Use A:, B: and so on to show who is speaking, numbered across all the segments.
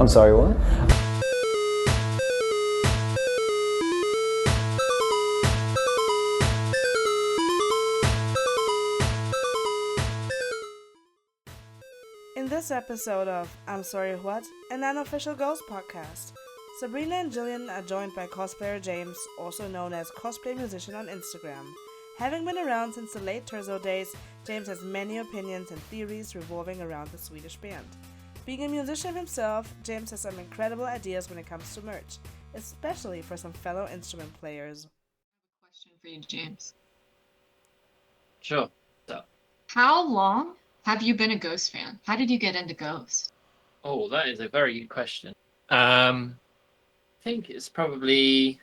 A: I'm sorry, what?
B: In this episode of I'm Sorry What, an Unofficial Ghost Podcast, Sabrina and Jillian are joined by cosplayer James, also known as Cosplay Musician on Instagram. Having been around since the late Terzo days, James has many opinions and theories revolving around the Swedish band. Being a musician himself, James has some incredible ideas when it comes to merch, especially for some fellow instrument players.
C: I have a question for you, James.
D: Sure. So,
C: How long have you been a Ghost fan? How did you get into Ghost?
D: oh, that is a very good question. I think it's probably,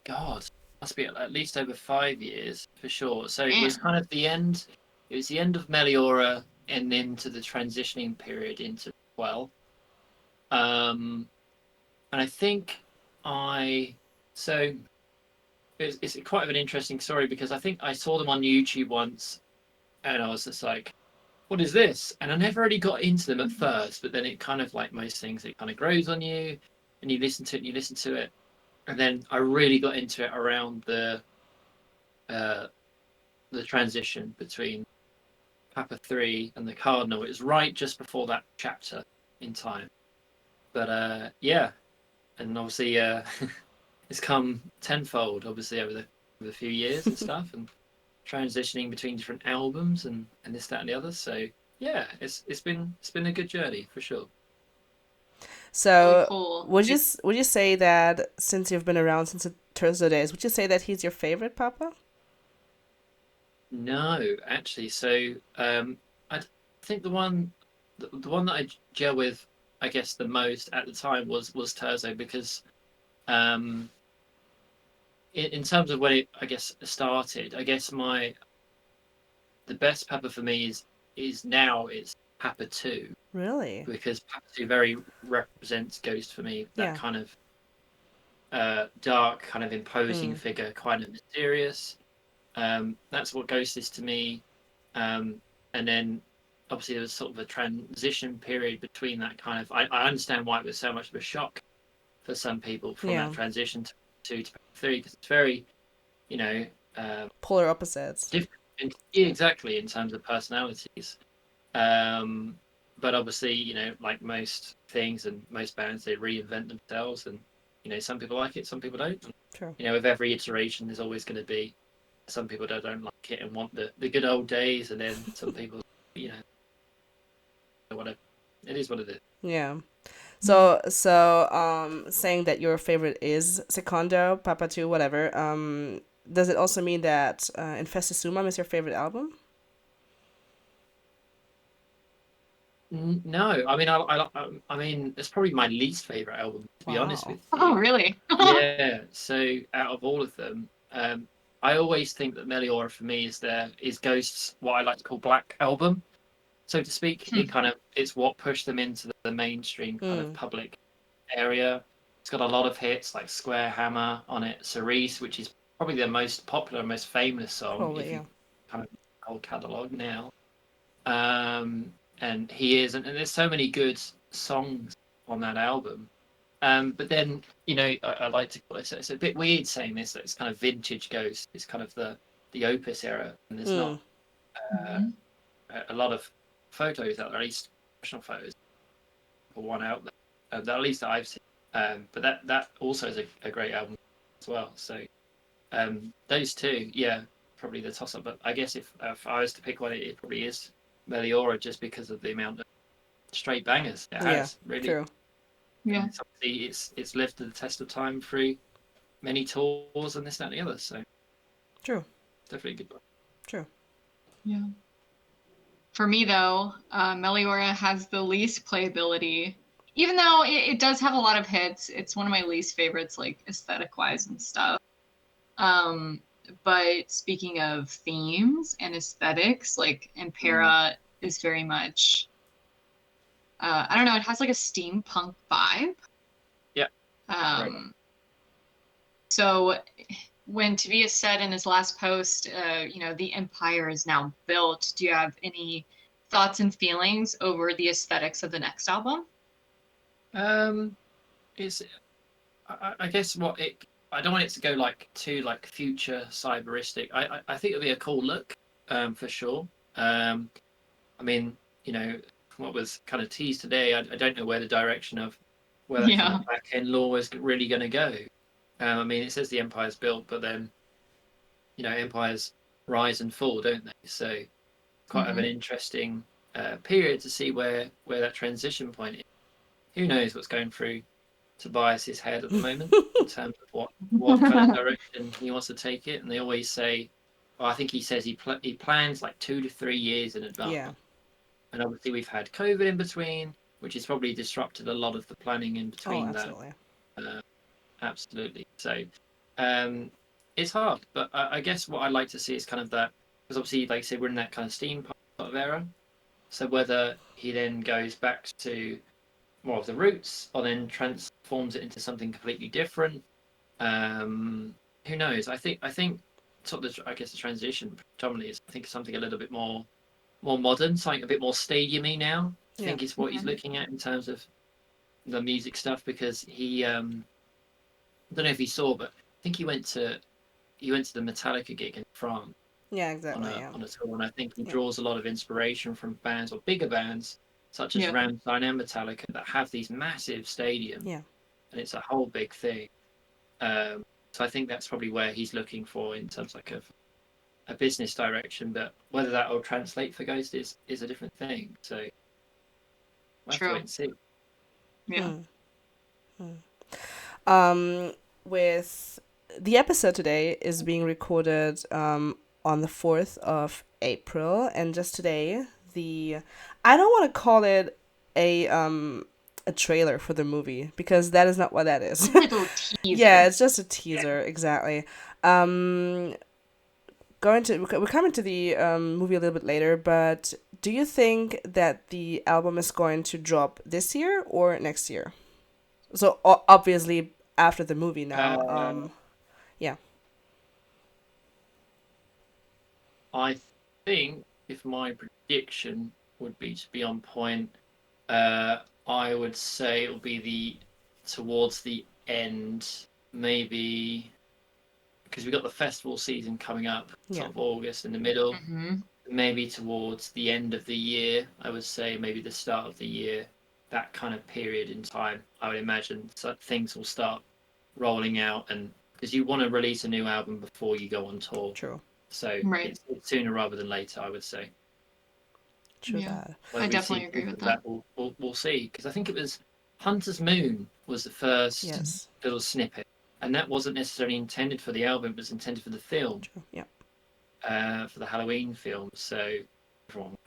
D: God, must be at least over 5 years for sure. So it was kind of the end. It was the end of Meliora and into the transitioning period into 12. And I think so it's quite of an interesting story because I think I saw them on YouTube once and I was just like, what is this? And I never really got into them at first, but then it kind of, like most things, it kind of grows on you and you listen to it and you listen to it. And then I really got into it around the transition between Papa 3 and the Cardinal. It was right just before that chapter in time. But yeah, and obviously it's come tenfold, obviously, over the few years and stuff, and transitioning between different albums and this, that, and the other. So yeah, it's been a good journey for sure.
B: So,
C: Really cool.
B: would you say that since you've been around since the Terzo days, would you say that he's your favorite Papa?
D: No, actually. So I think the one that I gel with, I guess, the most at the time was Terzo because in terms of when it, I guess, started, I guess the best Papa for me is now it's Papa 2.
B: Really?
D: Because Papa 2 very represents Ghost for me. That
B: Yeah.
D: kind of dark, kind of imposing figure, kind of mysterious. That's what Ghost is to me. And then obviously there was sort of a transition period between that kind of. I understand why it was so much of a shock for some people from that transition to 2 to 3 because it's very,
B: Polar opposites.
D: different. Exactly, in terms of personalities. But obviously, like most things and most bands, they reinvent themselves, and some people like it, some people don't.
B: True.
D: With every iteration, there's always going to be some people that don't like it and want the good old days, and then some people, whatever. It is what it is.
B: Yeah. So saying that your favorite is Secondo, Papa 2, whatever, does it also mean that Infestissumam is your favorite album?
D: No, I mean, I mean, it's probably my least favorite album, to be honest with you.
C: Oh, really?
D: Yeah. So out of all of them, I always think that Meliora for me is Ghost's what I like to call black album, so to speak. It's what pushed them into the mainstream kind of public area. It's got a lot of hits like Square Hammer on it, Cerise, which is probably their most popular, most famous song.
B: Probably,
D: you kind of whole catalogue now. And he is, and there's so many good songs on that album. But then, I like to call it, it's a bit weird saying this, that it's kind of vintage Ghost. It's kind of the Opus era, and there's not a lot of photos out there, at least professional photos, or one out there, at least that I've seen. But that also is a great album as well. So those two, yeah, probably the toss-up. But I guess if I was to pick one, it probably is Meliora, just because of the amount of straight bangers it has. Really.
B: True.
C: Yeah.
D: It's lived to the test of time through many tours and this, that, and the other. So
B: True.
D: definitely a good one.
B: True.
C: Yeah. For me, though, Meliora has the least playability. Even though it does have a lot of hits, it's one of my least favorites, like aesthetic-wise and stuff. But speaking of themes and aesthetics, like Impera is very much, I don't know, it has like a steampunk vibe.
D: Yeah.
C: Right. So when Tobias said in his last post, the empire is now built, do you have any thoughts and feelings over the aesthetics of the next album?
D: It's I guess I don't want it to go like too like future cyberistic. I think it'll be a cool look, for sure. I mean, what was kind of teased today. I don't know where the direction of where that kind
C: Yeah.
D: of back end law is really going to go. I mean, it says the empire's built, but then empires rise and fall, don't they? So quite of an interesting period to see where that transition point is. Who knows what's going through Tobias's head at the moment in terms of what kind of direction he wants to take it. And they always say, well, I think he says he plans like 2 to 3 years in advance.
B: Yeah.
D: And obviously we've had COVID in between, which has probably disrupted a lot of the planning in between
B: absolutely.
D: that. Absolutely. So it's hard, but I guess what I'd like to see is kind of that, because obviously, like I said, we're in that kind of steampunk sort of era. So whether he then goes back to more of the roots or then transforms it into something completely different, who knows? I think sort of I guess the transition predominantly is, I think, something a little bit more modern, something a bit more stadium-y now. I think is what he's looking at in terms of the music stuff, because he I don't know if you saw, but I think he went to the Metallica gig in France.
B: Yeah, exactly.
D: On a tour, and I think he draws a lot of inspiration from bands or bigger bands such as Rammstein and Metallica that have these massive stadiums.
B: Yeah.
D: And it's a whole big thing. So I think that's probably where he's looking for in terms like of a business direction, but whether that will translate for Ghost is a different thing. So we'll have to wait and see.
C: Yeah.
B: With the episode today is being recorded on the 4th of April, and just today I don't want to call it a trailer for the movie, because that is not what that is.
C: Like a little teaser.
B: Yeah, it's just a teaser, exactly. We're coming to the movie a little bit later, but do you think that the album is going to drop this year or next year? So obviously after the movie now. Yeah.
D: I think if my prediction would be to be on point, I would say it'll be towards the end, maybe, because we've got the festival season coming up, sort of August in the middle, maybe towards the end of the year. I would say maybe the start of the year, that kind of period in time. I would imagine so things will start rolling out, and because you want to release a new album before you go on tour.
B: True.
D: So it's sooner rather than later, I would say.
B: True that.
C: I definitely agree with that.
D: We'll see, because I think it was Hunter's Moon was the first little snippet, and that wasn't necessarily intended for the album. It was intended for the film.
B: True. Yeah.
D: For the Halloween film. So everyone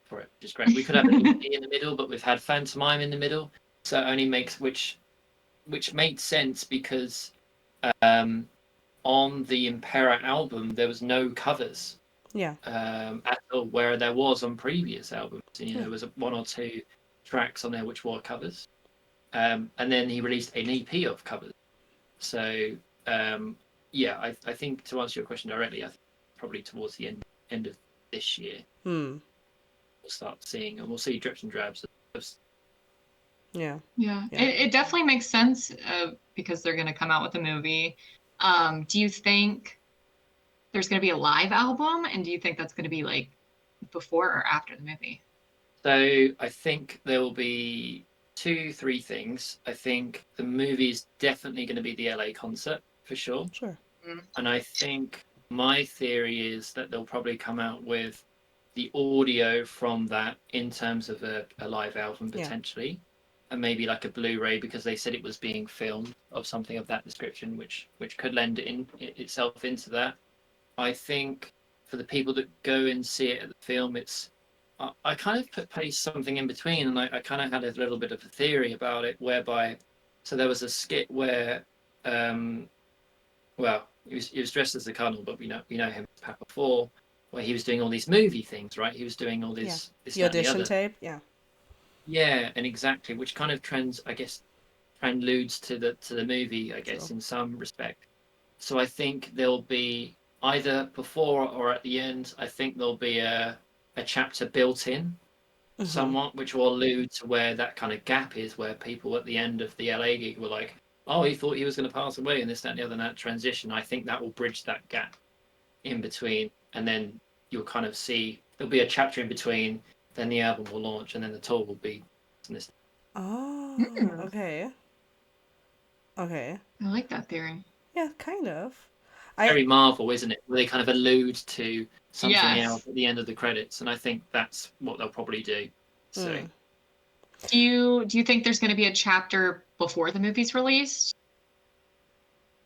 D: for it, which is great. We could have an EP in the middle, but we've had Phantomime in the middle, so it only makes which made sense because on the Impera album there was no covers.
B: Yeah.
D: At all, where there was on previous albums. There was one or two tracks on there which were covers. And then he released an EP of covers. So I think, to answer your question directly, I think probably towards the end of this year we'll start seeing, and we'll see drips and drabs.
C: Yeah. It definitely makes sense because they're going to come out with a movie. Do you think there's going to be a live album, and do you think that's going to be like before or after the movie?
D: So I think there will be 2-3 things. I think the movie is definitely going to be the LA concert for sure.
B: Sure.
D: And I think my theory is that they'll probably come out with the audio from that in terms of a live album potentially, and maybe like a Blu-ray, because they said it was being filmed of something of that description, which could lend itself into that. I think for the people that go and see it at the film, I kind of placed something in between, and I kind of had a little bit of a theory about it, whereby, so there was a skit where, he was dressed as the Colonel, but we know him as Papa 4, where he was doing all these movie things, right? He was doing all this
B: the audition tape,
D: Yeah, and exactly, which kind of preludes to the movie, I guess, in some respect. So I think there'll be either before or at the end. I think there'll be a chapter built in somewhat, which will allude to where that kind of gap is, where people at the end of the LA gig were like, oh, he thought he was going to pass away, and this, that, and the other, and that transition. I think that will bridge that gap in between, and then you'll kind of see there'll be a chapter in between, then the album will launch, and then the tour will be.
B: Oh, okay. Okay.
C: I like that theory.
B: Yeah, kind of.
D: Very Marvel, isn't it? Where they kind of allude to something
C: Yes.
D: else at the end of the credits, and I think that's what they'll probably do. So,
C: do you think there's going to be a chapter before the movie's released?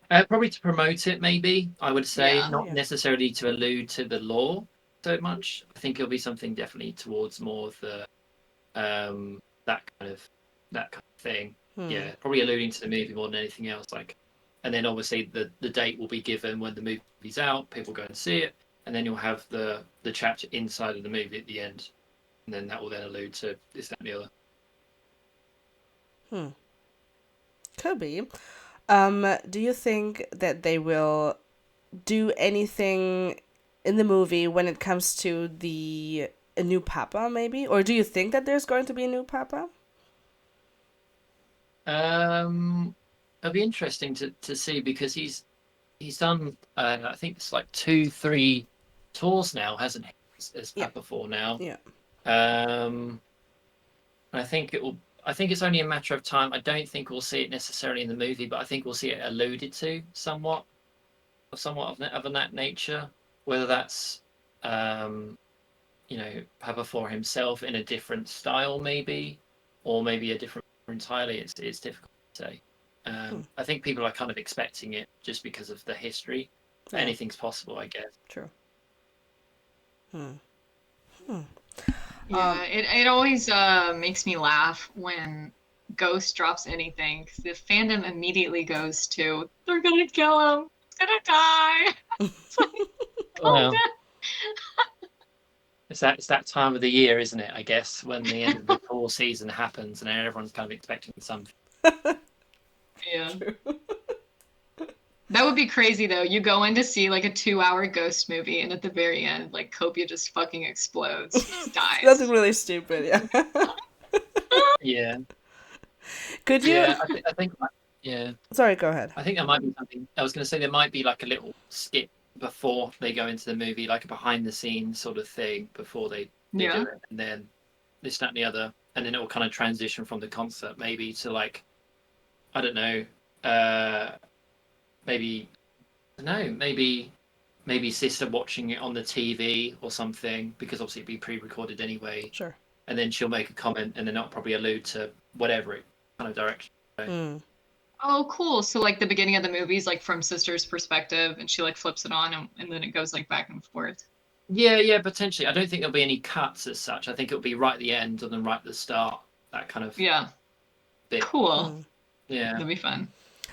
D: probably to promote it, maybe I would say,
C: Yeah.
D: not necessarily to allude to the lore so much. I think it'll be something definitely towards more of the that kind of thing. Yeah, probably alluding to the movie more than anything else. Like, and then obviously the date will be given when the movie's out. People go and see it, and then you'll have the chapter inside of the movie at the end, and then that will then allude to this, that, and the other.
B: Could be. Do you think that they will do anything in the movie when it comes to a new Papa, maybe? Or do you think that there's going to be a new Papa?
D: It'll be interesting to see, because he's done I think it's like 2-3 tours now, hasn't he? As Papa for now.
B: Yeah.
D: And I think it's only a matter of time. I don't think we'll see it necessarily in the movie, but I think we'll see it alluded to somewhat of that nature. Whether that's Papa for himself in a different style, maybe, or maybe a different entirely. It's difficult to say. I think people are kind of expecting it just because of the history. Yeah. Anything's possible, I guess.
B: True.
C: Yeah, it always makes me laugh when Ghost drops anything, because the fandom immediately goes to, they're gonna kill him, he's gonna die. It's like, calm down.
D: It's that time of the year, isn't it? I guess, when the end of the fall season happens and everyone's kind of expecting something.
C: Yeah. That would be crazy, though. You go in to see like a 2-hour Ghost movie, and at the very end, like Copia just fucking explodes, just dies.
B: That's really stupid. Yeah.
D: Yeah.
B: Could you?
D: Yeah, I think. Yeah.
B: Sorry, go ahead.
D: I think there might be something. I was going to say there might be like a little skit before they go into the movie, like a behind-the-scenes sort of thing before they do it, and then this, that, and the other, and then it will kind of transition from the concert maybe to like, I don't know, maybe sister watching it on the TV or something, because obviously it'd be pre-recorded anyway.
B: Sure.
D: And then she'll make a comment, and then that'll probably allude to whatever it kind of direction.
C: Oh, cool. So like the beginning of the movie is like from sister's perspective, and she like flips it on, and then it goes like back and forth.
D: Yeah, potentially. I don't think there'll be any cuts as such. I think it'll be right at the end and then right at the start. That kind of bit.
C: Cool.
D: Yeah.
C: That'd be fun.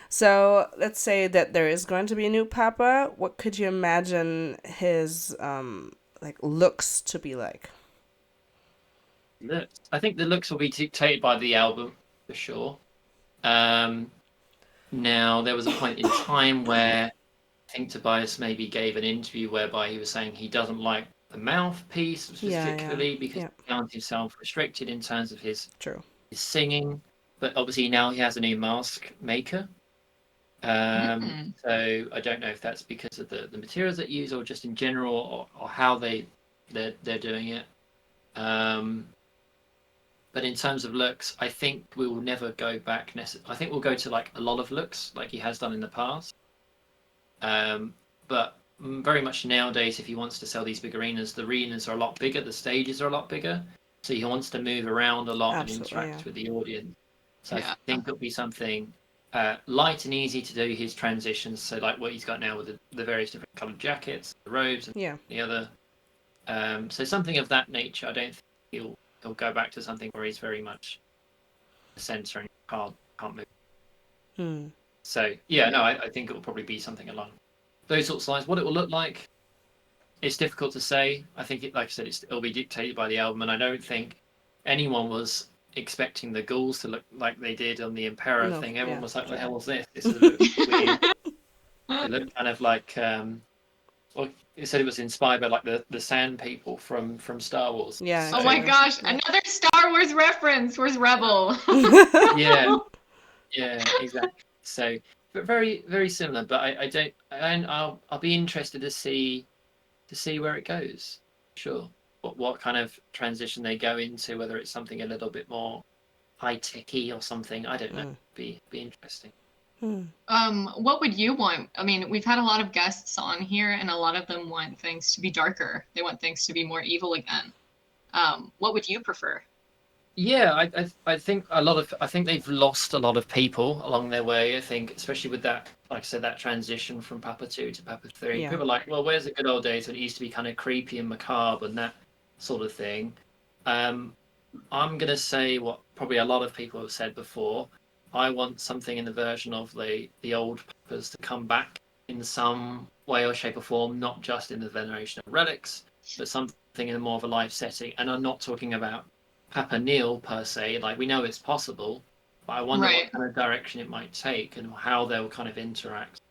B: So let's say that there is going to be a new Papa. What could you imagine his looks to be like?
D: Looks. I think the looks will be dictated by the album for sure. Now there was a point in time where I think Tobias maybe gave an interview whereby he was saying he doesn't like the mouthpiece particularly because he found himself restricted in terms of his singing. But obviously now he has a new mask maker. So I don't know if that's because of the materials that use or just in general or how they're doing it. But in terms of looks, I think we will never go back. I think we'll go to like a lot of looks like he has done in the past. But very much nowadays, if he wants to sell these big arenas, the arenas are a lot bigger, the stages are a lot bigger. So he wants to move around a lot and interact with the audience. So I think it'll be something light and easy to do his transitions. So like what he's got now with the various different coloured jackets, the robes, and the other. So something of that nature. I don't think he'll go back to something where he's very much the centre and can't move. So I think it will probably be something along those sorts of lines. What it will look like, it's difficult to say. I think like I said, it'll be dictated by the album, and I don't think anyone was expecting the ghouls to look like they did on the Impera thing. Everyone was like, "What the hell was this? This is a bit weird." They look kind of like Well, it said it was inspired by like the Sand People from Star Wars.
B: Yeah.
D: So,
C: Oh my
B: Exactly.
C: gosh,
B: Yeah.
C: another Star Wars reference. Where's Rebel?
D: yeah, yeah, exactly. So, but very very similar. But I don't. I'll be interested to see where it goes. Sure. What kind of transition they go into, whether it's something a little bit more high techy or something. I don't know. Be interesting.
C: What would you want? I mean, we've had a lot of guests on here, and a lot of them want things to be darker. They want things to be more evil again. What would you prefer?
D: Yeah, I think I think they've lost a lot of people along their way. I think, especially with that, like I said, that transition from Papa 2 to Papa 3.
B: Yeah.
D: People are like, well, where's the good old days when it used to be kind of creepy and macabre and that sort of thing. I'm gonna say what probably a lot of people have said before. I want something in the version of the old Papas to come back in some way or shape or form, not just in the veneration of relics, but something in more of a life setting. And I'm not talking about Papa Neil per se. Like, we know it's possible, but I wonder
C: Right.
D: what kind of direction it might take and how they'll kind of interact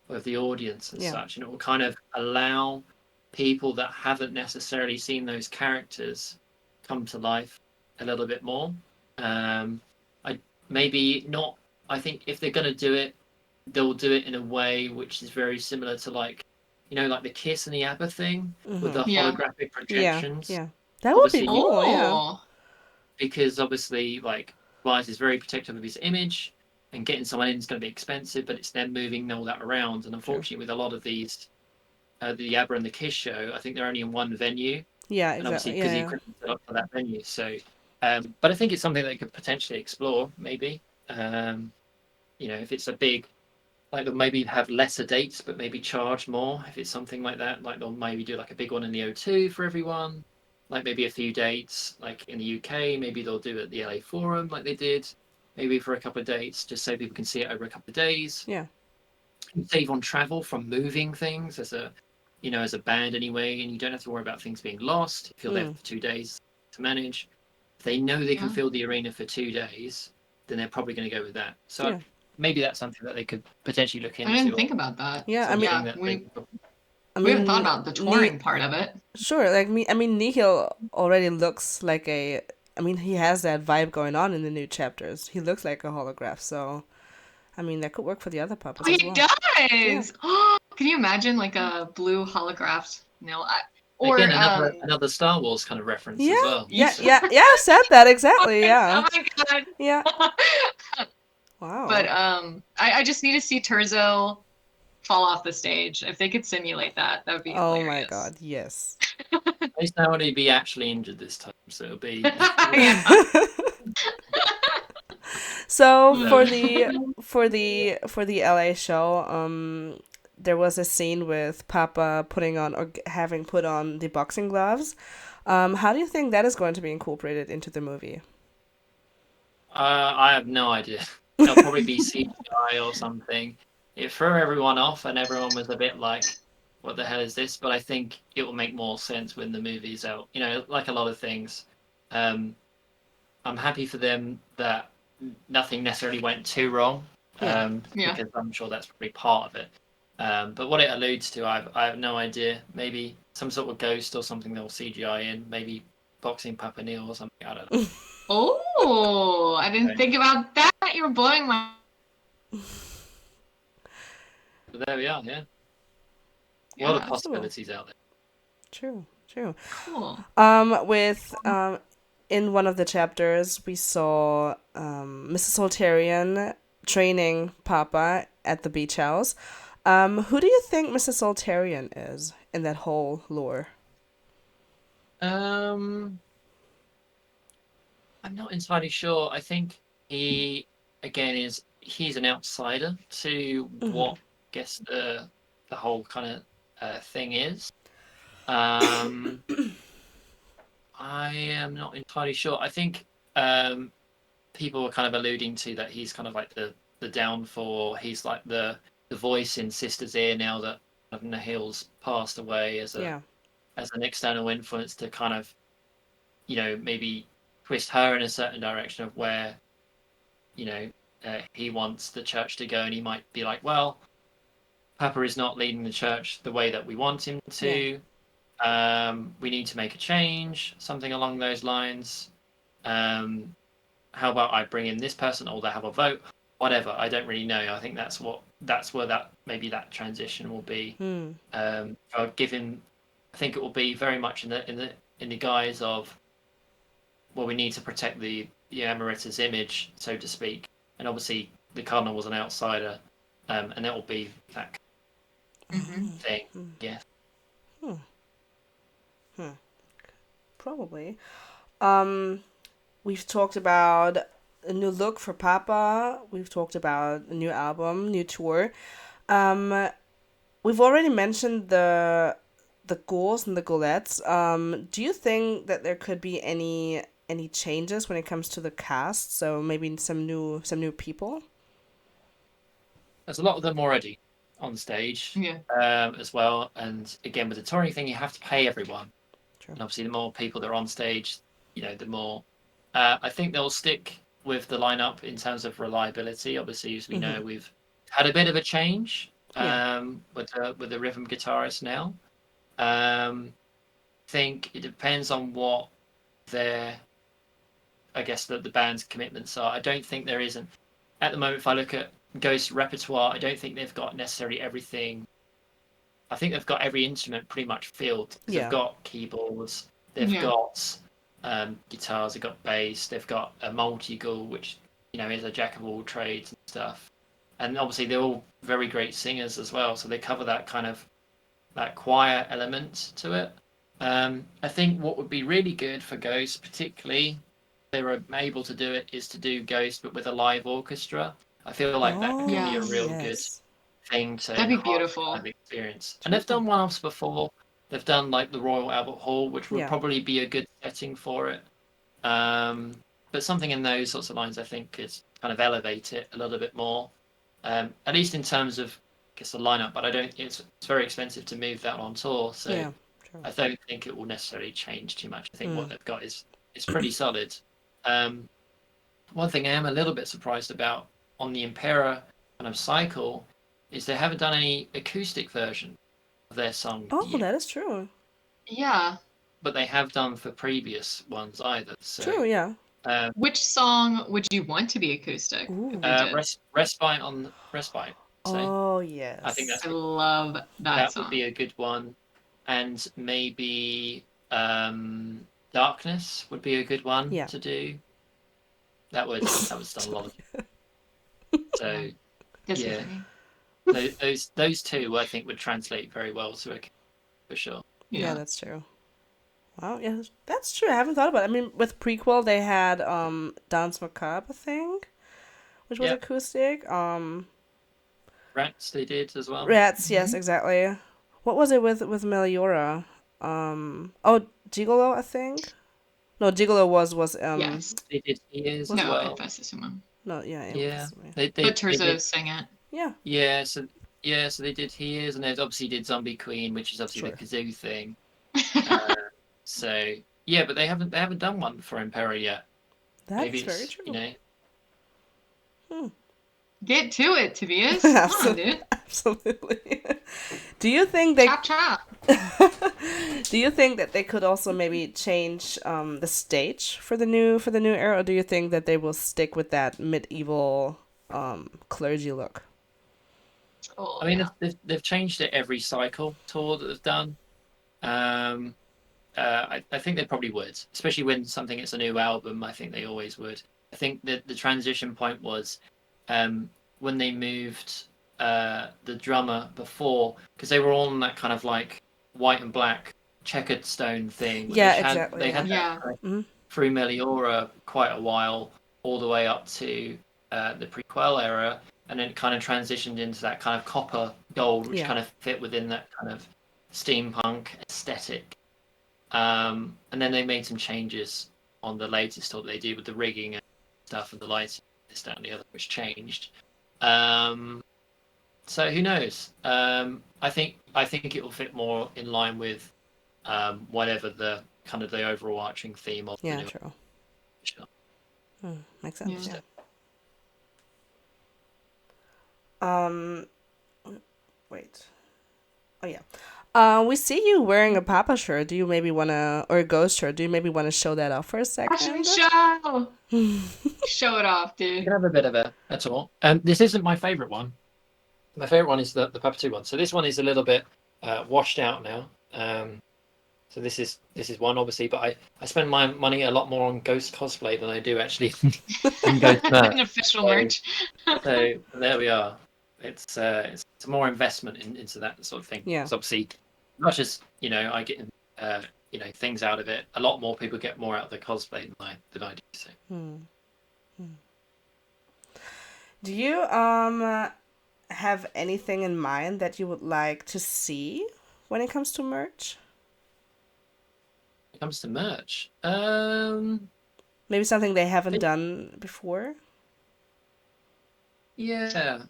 D: with the audience and
B: Yeah.
D: such. And it will kind of allow people that haven't necessarily seen those characters come to life a little bit more. I maybe not. I think if they're going to do it, they'll do it in a way which is very similar to, like, like the Kiss and the ABBA thing with the
C: Yeah.
D: holographic
B: Yeah.
D: projections.
B: Yeah. That would be
D: Obviously,
B: cool. Yeah.
C: Oh,
D: because obviously, like, Wise is very protective of his image, and getting someone in is going to be expensive, but it's them moving all that around. And unfortunately, with a lot of these, the ABBA and the Kiss show, I think they're only in one venue,
B: Yeah.
D: and obviously
B: Exactly.
D: because the
B: Yeah.
D: equipment's set up for that venue. So, but I think it's something they could potentially explore, maybe. If it's a big, like, they'll maybe have lesser dates, but maybe charge more if it's something like that. Like, they'll maybe do like a big one in the O2 for everyone, like maybe a few dates, like in the UK. Maybe they'll do it at the LA Forum, like they did, maybe for a couple of dates, just so people can see it over a couple of days.
B: Yeah.
D: Save on travel from moving things as a band anyway, and you don't have to worry about things being lost if you're there for 2 days to manage. If they know they can
C: Yeah.
D: fill the arena for 2 days, then they're probably going to go with that. So
B: Yeah.
D: maybe that's something that they could potentially look into.
C: I didn't think about that.
B: Yeah. I
D: something
B: mean,
D: that
C: we
B: I
C: we haven't thought
B: mean,
C: about the touring part of it.
B: sure. Like me. I mean, Nihil already looks like a. I mean, he has that vibe going on in the new chapters. He looks like a holograph. So, I mean, that could work for the other puppets
C: Oh,
B: as
C: he
B: well.
C: does. Can you imagine like a blue holographed Neil? Or
D: Again, another Star Wars kind of reference
B: Yeah.
D: as well.
B: Yeah. Yeah. Yeah. I said that exactly.
C: Oh
B: Yeah.
C: my god.
B: Yeah. Wow.
C: But I just need to see Terzo fall off the stage. If they could simulate that, that would be
B: Oh
C: hilarious.
B: my God. Yes.
D: At least now he'd be actually injured this time, so it'll be.
C: Yeah.
B: So
D: No.
B: for the LA show, there was a scene with Papa putting on or having put on the boxing gloves. How do you think that is going to be incorporated into the movie?
D: I have no idea. It'll probably be CGI or something. It threw everyone off, and everyone was a bit like, "What the hell is this?" But I think it will make more sense when the movie's out. Like a lot of things. I'm happy for them that nothing necessarily went too wrong.
C: Yeah.
D: Because I'm sure that's probably part of it. But what it alludes to, I have no idea. Maybe some sort of ghost or something they'll CGI in. Maybe boxing Papa Neil or something. I don't know.
C: Oh, I didn't think about that. You're blowing my.
D: But there we are. Yeah. A
C: Yeah,
D: lot of possibilities out there.
B: True. True.
C: cool.
B: With in one of the chapters, we saw Mrs. Soltarian training Papa at the beach house. Who do you think Mrs. Soltarian is in that whole lore?
D: I'm not entirely sure. I think he's an outsider to what I guess the whole kind of thing is. I am not entirely sure. I think people were kind of alluding to that he's kind of like the downfall. He's like the voice in Sister's ear now that Nahil's passed away as an external influence to kind of maybe twist her in a certain direction of where he wants the church to go, and he might be like, well, Papa is not leading the church the way that we want him to. We need to make a change, something along those lines. How about I bring in this person, or they have a vote, whatever. I don't really know. I think that's where that transition will be. I'll give him. I think it will be very much in the guise of, well, we need to protect the Emeritus image, so to speak, and obviously the Cardinal was an outsider, and it will be that thing. Yeah.
B: Probably. We've talked about a new look for Papa. We've talked about a new album, new tour. We've already mentioned the goals and the goalettes. Do you think that there could be any changes when it comes to the cast? So maybe some new people.
D: There's a lot of them already on stage, as well. And again, with the touring thing, you have to pay everyone.
B: True.
D: And obviously, the more people that are on stage, the more. I think they'll stick with the lineup in terms of reliability. Obviously, as we know, we've had a bit of a change with the rhythm guitarist now. I think it depends on what the band's commitments are. I don't think there isn't at the moment. If I look at Ghost repertoire, I don't think they've got necessarily everything. I think they've got every instrument pretty much filled. They've got keyboards, they've got guitars, they've got bass, they've got a multi-tool, which is a jack of all trades and stuff. And obviously they're all very great singers as well, so they cover that kind of that choir element to it. I think what would be really good for Ghost, particularly if they were able to do it, is to do Ghost but with a live orchestra. I feel like that could be a real good thing to
C: that'd be beautiful
D: kind of experience. And they've done one-offs before. They've done like the Royal Albert Hall, which would probably be a good setting for it. But something in those sorts of lines, I think, could kind of elevate it a little bit more. At least in terms of, I guess, the lineup. But I don't. It's very expensive to move that on tour, so I don't think it will necessarily change too much. I think what they've got is pretty solid. One thing I am a little bit surprised about on the Impera kind of cycle is they haven't done any acoustic version of their song yet.
B: That is true.
C: Yeah.
D: But they have done for previous ones either. So,
B: true, yeah.
C: Which song would you want to be acoustic?
D: Respite on Respite. So
B: Oh, yes.
D: I think
C: I love that song.
D: Would be a good one. And maybe Darkness would be a good one to do. That was done a lot of. So those two I think would translate very well to it for sure.
B: Yeah, that's true. Wow, yeah, that's true. I haven't thought about it. I mean, with Prequel they had Dance Macabre, I think, which was acoustic.
D: Rats they did as well.
B: Rats, yes, exactly. What was it with Meliora? Gigolo, I think. No, Gigolo was
C: yes.
D: They did Years as
C: no,
D: well.
B: No, yeah.
C: But Terzo sang it.
B: Yeah.
D: Yeah, so they did Years, and they obviously did Zombie Queen, which is obviously the kazoo thing. So yeah, but they haven't done one for Impera yet.
B: That's very true.
C: Get to it, Tobias. Come on, dude.
B: Absolutely. Do you think they
C: chop?
B: Do you think that they could also maybe change the stage for the new era, or do you think that they will stick with that medieval clergy look?
D: I mean, they've changed it every cycle tour that they've done. I think they probably would, especially when something is a new album. I think they always would. I think that the transition point was when they moved the drummer before, because they were all on that kind of like white and black checkered stone thing.
B: Yeah, exactly.
D: They had that through Meliora quite a while, all the way up to the Prequel era, and then it kind of transitioned into that kind of copper gold, which kind of fit within that kind of steampunk aesthetic. And then they made some changes on the latest tour that they did with the rigging and stuff, and the lighting, this, that, and the other, which changed. So who knows? I think it will fit more in line with whatever the kind of the overarching theme of.
B: Yeah, true.
D: Sure.
B: Makes sense. Yeah. wait. Oh yeah. We see you wearing a Papa shirt. Do you maybe wanna, or a Ghost shirt? Do you maybe wanna show that off for a
C: Fashion
B: second?
C: show. Show it off,
D: You
C: dude.
D: can have a bit of a tour. This isn't my favorite one. My favorite one is the Papa 2 one. So this one is a little bit washed out now. So this is one obviously, but I spend my money a lot more on Ghost cosplay than I do actually on Ghost merch.
C: Official merch.
D: So there we are. It's more investment into that sort of thing.
B: Yeah.
D: So obviously, as much as I get things out of it, a lot more people get more out of the cosplay than I do. So.
B: Do you have anything in mind that you would like to see when it comes to merch?
D: When it comes to merch,
B: Maybe something they haven't done before?
D: yeah.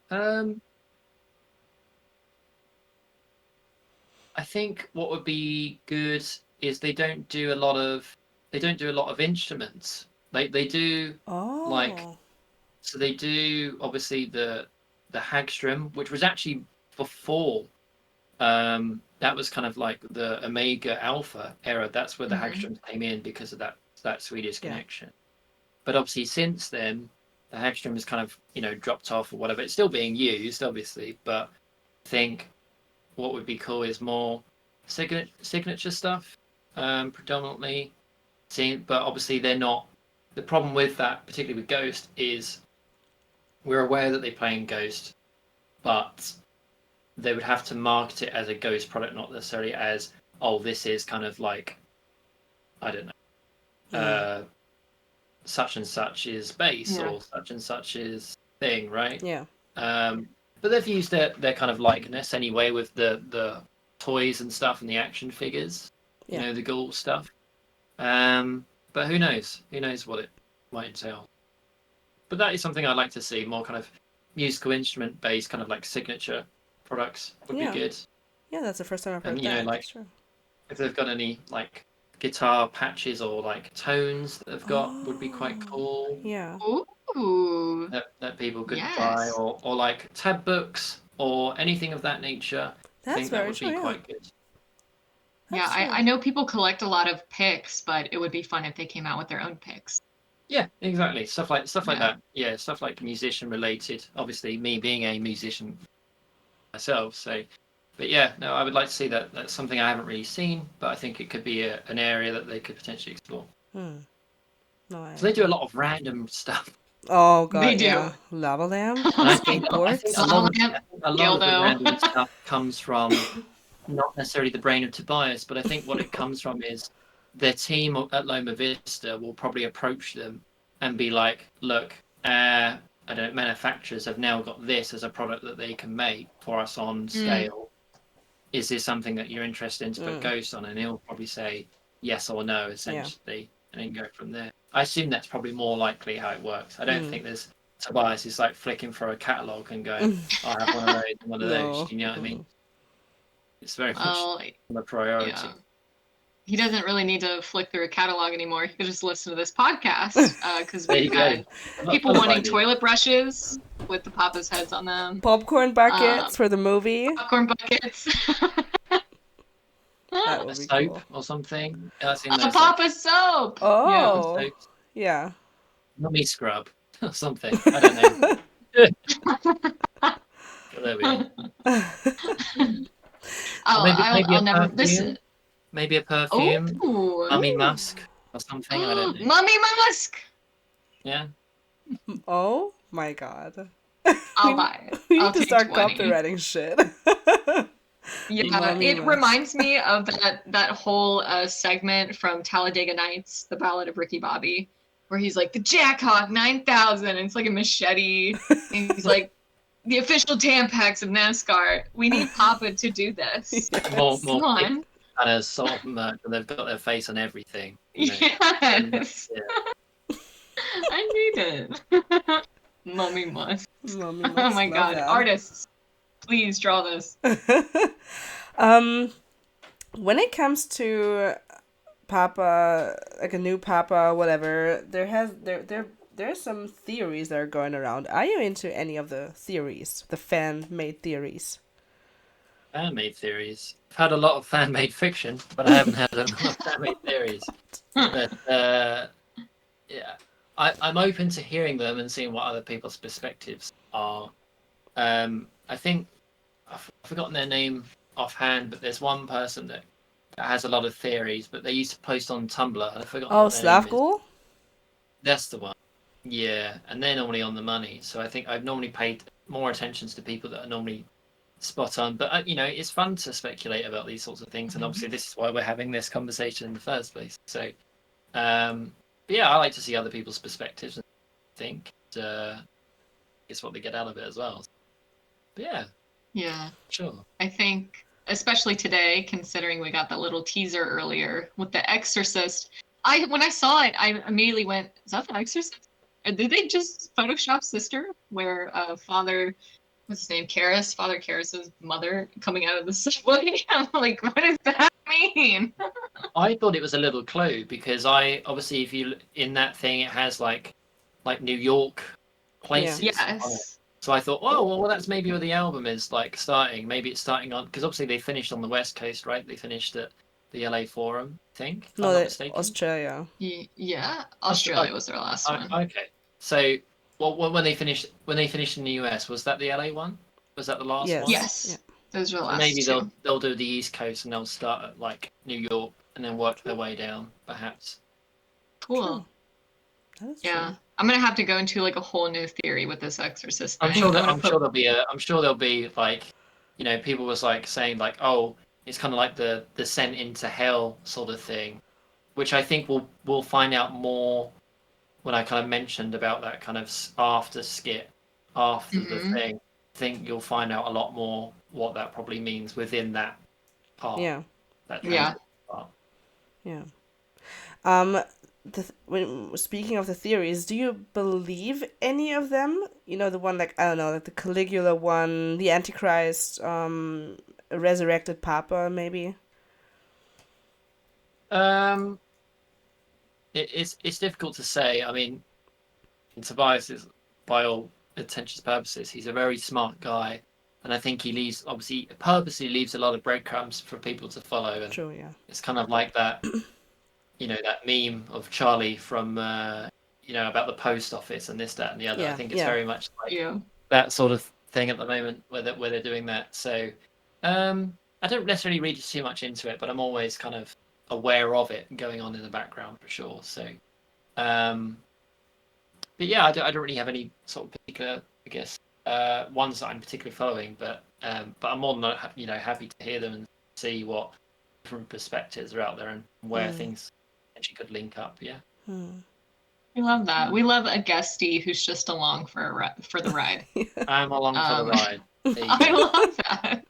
D: I think what would be good is they don't do a lot of instruments. They do so they do obviously the Hagstrom, which was actually before that was kind of like the Omega Alpha era. That's where the Hagströms came in because of that Swedish connection. But obviously since then, the Hagström has kind of dropped off or whatever. It's still being used, obviously, but I think what would be cool is more signature stuff, predominantly. But obviously they're not. The problem with that, particularly with Ghost, is we're aware that they play in Ghost, but they would have to market it as a Ghost product, not necessarily as, oh, this is kind of like, I don't know, such and such is base or such and such is thing, right?
B: Yeah.
D: But they've used their kind of likeness anyway with the toys and stuff and the action figures, the ghoul stuff. But who knows? Who knows what it might entail? But that is something I'd like to see, more kind of musical instrument based, kind of like signature products would be good.
B: Yeah, that's the first time I've heard
D: And
B: that.
D: like if they've got any like guitar patches or like tones that they've got would be quite cool.
B: Yeah.
C: Ooh.
D: That people could buy or like tab books or anything of that nature. I think that would be quite good.
C: Yeah, I know people collect a lot of picks, but it would be fun if they came out with their own picks.
D: Yeah, exactly. Stuff like that. Yeah, stuff like musician related. Obviously, me being a musician myself, so. But yeah, no, I would like to see that. That's something I haven't really seen, but I think it could be an area that they could potentially explore.
B: No,
D: so they do a lot of random stuff.
B: Oh god,
C: they do.
B: Yeah. Lava lamp,
D: I think a lot of the random stuff comes from not necessarily the brain of Tobias, but I think what it comes from is their team at Loma Vista will probably approach them and be like, look, I don't know, manufacturers have now got this as a product that they can make for us on scale. Is this something that you're interested in to put Ghost on? And he'll probably say yes or no, essentially, and then go from there. I assume that's probably more likely how it works. I don't think there's Tobias is like flicking for a catalogue and going, I have one of those and one of those. You know what I mean? It's very much a priority.
C: Yeah. He doesn't really need to flick through a catalog anymore. He could just listen to this podcast because we've got people wanting toilet brushes with the Papa's heads on them.
B: Popcorn buckets for the movie.
C: Popcorn buckets.
B: That would be
D: soap
B: cool.
D: or something.
C: Papa soap.
B: Oh, yeah.
D: Mummy scrub or something. I don't know. There we go.
C: I'll never.
D: Maybe a perfume. Mummy musk or something. I don't know.
C: Mummy musk.
D: Yeah.
B: Oh my god.
C: I'll buy it.
B: We need to start copywriting shit.
C: Yeah, it reminds me of that whole segment from Talladega Nights, The Ballad of Ricky Bobby, where he's like, the Jackhawk 9000, and it's like a machete, and he's like, the official Tampax of NASCAR. We need Papa to do this.
D: More
C: Come on.
D: and a sort of merch, and they've got their face on everything.
C: Yes. I need it. Mummy musk.
B: Mummy musk.
C: Oh my god,
B: that.
C: Artists, please draw this.
B: When it comes to Papa, like a new Papa, whatever, there's some theories that are going around. Are you into any of the theories, the fan-made theories?
D: Fan-made theories. I've had a lot of fan-made fiction, but I haven't had a lot of fan-made theories. But yeah, I'm open to hearing them and seeing what other people's perspectives are. I think I've forgotten their name offhand, but there's one person that has a lot of theories, but they used to post on Tumblr. I've forgotten what their name is.
B: Slavgul?
D: That's the one. Yeah, and they're normally on the money. So I think I've normally paid more attention to people that are normally spot on. But, it's fun to speculate about these sorts of things. And obviously this is why we're having this conversation in the first place. So, but yeah, I like to see other people's perspectives and think it's what they get out of it as well. But yeah.
C: Yeah.
D: Sure.
C: I think, especially today, considering we got that little teaser earlier with The Exorcist, when I saw it, I immediately went, is that The Exorcist? Or did they just Photoshop Sister, where Father, what's his name, Father Karras's mother coming out of the subway? I'm like, what does that mean?
D: I thought it was a little clue because obviously if you in that thing it has like New York places.
C: Yes.
D: So I thought, oh well, that's maybe where the album is like starting. Maybe it's starting on because obviously they finished on the West Coast, right? They finished at the LA Forum, I think. If I'm not mistaken.
B: Australia.
C: Yeah, Australia was their last one.
D: Okay, so when they finished in the US, was that the LA one? Was that the last one?
C: Yes. Yeah. Those were the last
D: maybe
C: two.
D: they'll do the East Coast and they'll start at like New York and then work their way down, perhaps.
C: Cool. Yeah, true. I'm gonna have to go into like a whole new theory with this Exorcist thing.
D: I'm sure there'll be like, people was like saying like, oh, it's kind of like the descent into hell sort of thing, which I think we'll find out more when I kind of mentioned about that kind of after skit after the thing. I think you'll find out a lot more what that probably means within that part.
B: Yeah.
D: That part.
B: Yeah. When speaking of the theories, do you believe any of them? The one like I don't know, like the Caligula one, the Antichrist, a resurrected Papa, maybe.
D: It's difficult to say. I mean, Tobias is, by all intents and purposes, he's a very smart guy, and I think he purposely leaves a lot of breadcrumbs for people to follow. And
B: true, yeah.
D: It's kind of like that, that meme of Charlie from, about the post office and this, that, and the other.
B: Yeah,
D: I think it's very much like that sort of thing at the moment where they're doing that. So, I don't necessarily read too much into it, but I'm always kind of aware of it going on in the background for sure. So, but yeah, I don't really have any sort of particular, I guess, ones that I'm particularly following. But I'm more than happy to hear them and see what different perspectives are out there and where things actually could link up. Yeah.
C: We love that. We love a guestie who's just along for the ride.
D: I'm along for the ride.
C: I love that.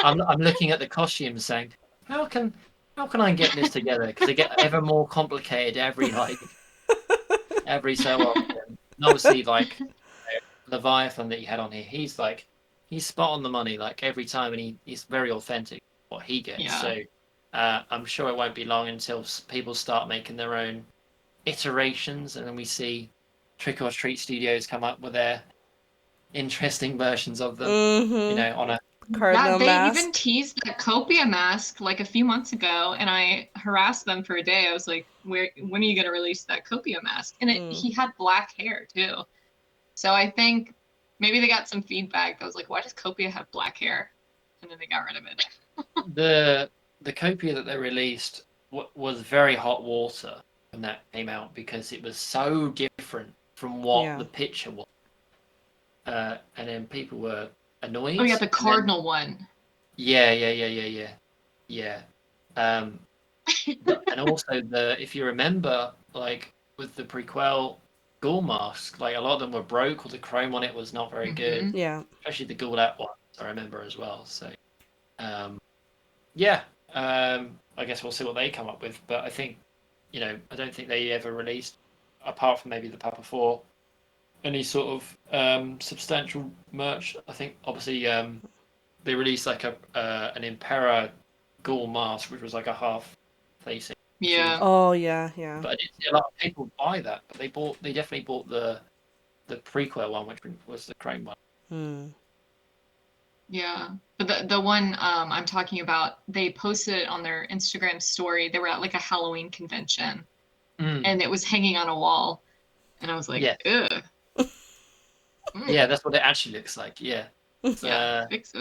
D: I'm looking at the costumes saying, how can I get this together? Because they get ever more complicated every so often. And obviously, like Leviathan that you had on here, he's spot on the money like every time, and he's very authentic what he gets. Yeah. So I'm sure it won't be long until people start making their own iterations, and then we see Trick or Treat Studios come up with their interesting versions of them. On a
B: cardinal
C: they
B: mask.
C: even teased that Copia mask like a few months ago, and I harassed them for a day. I was like, when are you going to release that Copia mask? And he had black hair too. So I think maybe they got some feedback that was like, why does Copia have black hair? And then they got rid of it.
D: The Copia that they released was very hot water when that came out because it was so different from what the picture was. And then people were annoyed.
C: Oh yeah, the cardinal one.
D: Yeah. And also if you remember, like with the prequel Ghoul mask, like a lot of them were broke or the chrome on it was not very good.
B: Yeah.
D: Especially the Ghoulette one, I remember as well. So, I guess we'll see what they come up with. But I think, I don't think they ever released, apart from maybe the Papa 4, any sort of substantial merch. I think obviously they released like an Impera Ghoul mask, which was like a half facing.
C: Yeah.
B: Oh yeah.
D: But I didn't see a lot of people buy that. But they definitely bought the prequel one, which was the chrome one.
C: Yeah. But the one I'm talking about, they posted it on their Instagram story. They were at like a Halloween convention and it was hanging on a wall. And I was like, ugh.
D: Yeah, that's what it actually looks like. Yeah. It's,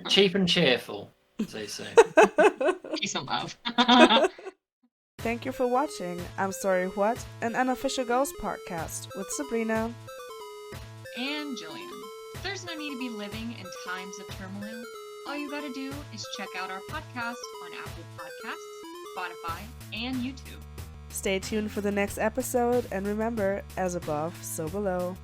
D: cheap and cheerful, as they say.
C: Peace and love.
B: Thank you for watching I'm Sorry What? An Unofficial Ghost Podcast with Sabrina
C: and Jillian. There's no need to be living in times of turmoil. All you gotta do is check out our podcast on Apple Podcasts, Spotify, and YouTube.
B: Stay tuned for the next episode, and remember, as above, so below.